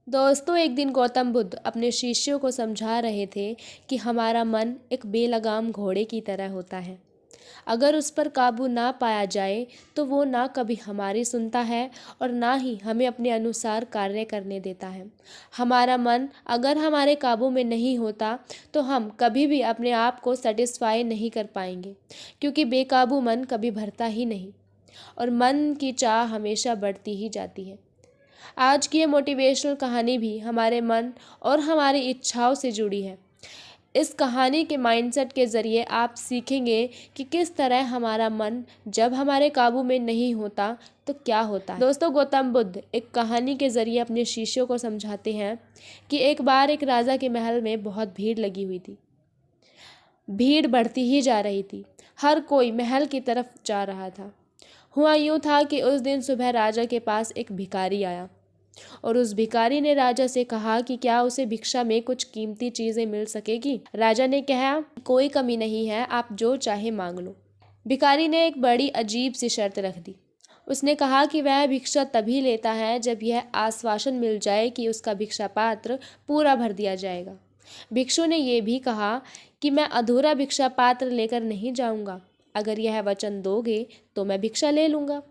दोस्तों, एक दिन गौतम बुद्ध अपने शिष्यों को समझा रहे थे कि हमारा मन एक बेलगाम घोड़े की तरह होता है। अगर उस पर काबू ना पाया जाए तो वो ना कभी हमारी सुनता है और ना ही हमें अपने अनुसार कार्य करने देता है। हमारा मन अगर हमारे काबू में नहीं होता तो हम कभी भी अपने आप को सेटिस्फाई नहीं कर पाएंगे, क्योंकि बेकाबू मन कभी भरता ही नहीं और मन की चाह हमेशा बढ़ती ही जाती है। आज की ये मोटिवेशनल कहानी भी हमारे मन और हमारी इच्छाओं से जुड़ी है। इस कहानी के माइंडसेट के ज़रिए आप सीखेंगे कि किस तरह हमारा मन जब हमारे काबू में नहीं होता तो क्या होता है। दोस्तों, गौतम बुद्ध एक कहानी के ज़रिए अपने शिष्यों को समझाते हैं कि एक बार एक राजा के महल में बहुत भीड़ लगी हुई थी। भीड़ बढ़ती ही जा रही थी। हर कोई महल की तरफ जा रहा था। हुआ यूँ था कि उस दिन सुबह राजा के पास एक भिखारी आया और उस भिखारी ने राजा से कहा कि क्या उसे भिक्षा में कुछ कीमती चीजें मिल सकेगी। राजा ने कहा, कोई कमी नहीं है, आप जो चाहे मांग लो। भिखारी ने एक बड़ी अजीब सी शर्त रख दी। उसने कहा कि वह भिक्षा तभी लेता है जब यह आश्वासन मिल जाए कि उसका भिक्षा पात्र पूरा भर दिया जाएगा। भिक्षु ने यह भी कहा कि मैं अधूरा भिक्षा पात्र लेकर नहीं जाऊंगा, अगर यह वचन दोगे तो मैं भिक्षा ले लूंगा।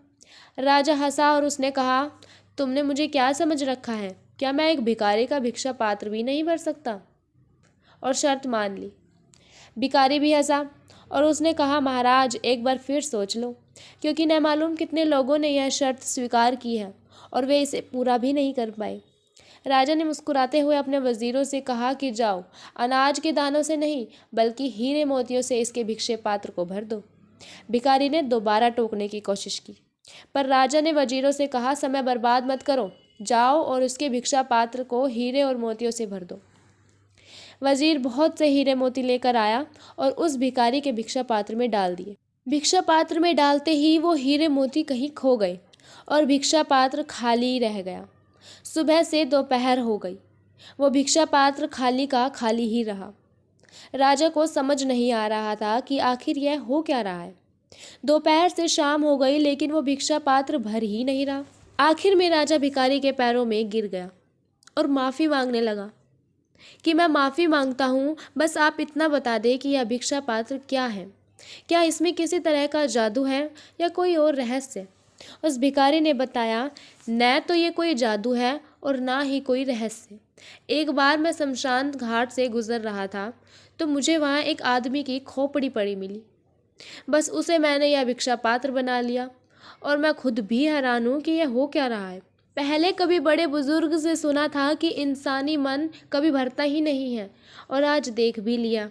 राजा हंसा और उसने कहा, तुमने मुझे क्या समझ रखा है? क्या मैं एक भिखारी का भिक्षा पात्र भी नहीं भर सकता? और शर्त मान ली। भिखारी भी हंसा और उसने कहा, महाराज एक बार फिर सोच लो, क्योंकि न मालूम कितने लोगों ने यह शर्त स्वीकार की है और वे इसे पूरा भी नहीं कर पाए। राजा ने मुस्कुराते हुए अपने वजीरों से कहा कि जाओ, अनाज के दानों से नहीं बल्कि हीरे मोतियों से इसके भिक्षे पात्र को भर दो। भिखारी ने दोबारा टोकने की कोशिश की, पर राजा ने वजीरों से कहा, समय बर्बाद मत करो, जाओ और उसके भिक्षा पात्र को हीरे और मोतियों से भर दो। वजीर बहुत से हीरे मोती लेकर आया और उस भिखारी के भिक्षा पात्र में डाल दिए। भिक्षा पात्र में डालते ही वो हीरे मोती कहीं खो गए और भिक्षा पात्र खाली रह गया। सुबह से दोपहर हो गई, वो भिक्षा पात्र खाली का खाली ही रहा। राजा को समझ नहीं आ रहा था कि आखिर यह हो क्या रहा है। दोपहर से शाम हो गई लेकिन वो भिक्षा पात्र भर ही नहीं रहा। आखिर में राजा भिखारी के पैरों में गिर गया और माफ़ी मांगने लगा कि मैं माफ़ी मांगता हूँ, बस आप इतना बता दें कि यह भिक्षा पात्र क्या है। क्या इसमें किसी तरह का जादू है या कोई और रहस्य? उस भिखारी ने बताया, न तो ये कोई जादू है और ना ही कोई रहस्य। एक बार मैं शमशान घाट से गुजर रहा था तो मुझे वहाँ एक आदमी की खोपड़ी पड़ी मिली। बस उसे मैंने यह भिक्षा पात्र बना लिया और मैं खुद भी हैरान हूँ कि यह हो क्या रहा है। पहले कभी बड़े बुजुर्ग से सुना था कि इंसानी मन कभी भरता ही नहीं है और आज देख भी लिया।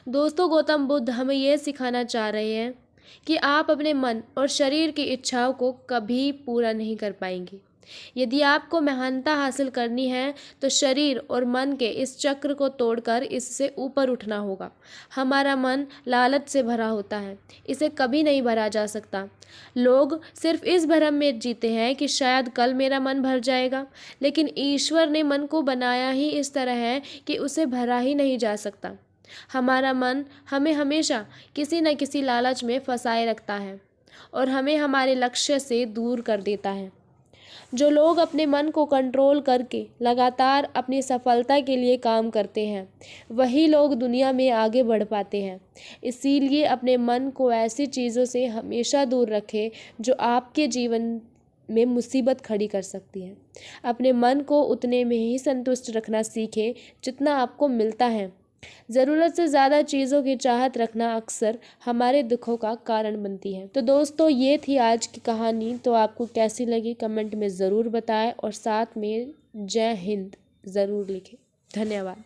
दोस्तों, गौतम बुद्ध हमें यह सिखाना चाह रहे हैं कि आप अपने मन और शरीर की इच्छाओं को कभी पूरा नहीं कर पाएंगे। यदि आपको महानता हासिल करनी है तो शरीर और मन के इस चक्र को तोड़कर इससे ऊपर उठना होगा। हमारा मन लालच से भरा होता है, इसे कभी नहीं भरा जा सकता। लोग सिर्फ इस भ्रम में जीते हैं कि शायद कल मेरा मन भर जाएगा, लेकिन ईश्वर ने मन को बनाया ही इस तरह है कि उसे भरा ही नहीं जा सकता। हमारा मन हमें हमेशा किसी न किसी लालच में फंसाए रखता है और हमें हमारे लक्ष्य से दूर कर देता है। जो लोग अपने मन को कंट्रोल करके लगातार अपनी सफलता के लिए काम करते हैं, वही लोग दुनिया में आगे बढ़ पाते हैं। इसीलिए अपने मन को ऐसी चीज़ों से हमेशा दूर रखें जो आपके जीवन में मुसीबत खड़ी कर सकती है। अपने मन को उतने में ही संतुष्ट रखना सीखें जितना आपको मिलता है। ज़रूरत से ज़्यादा चीज़ों की चाहत रखना अक्सर हमारे दुखों का कारण बनती है। तो दोस्तों, ये थी आज की कहानी। तो आपको कैसी लगी कमेंट में ज़रूर बताएं और साथ में जय हिंद ज़रूर लिखें। धन्यवाद।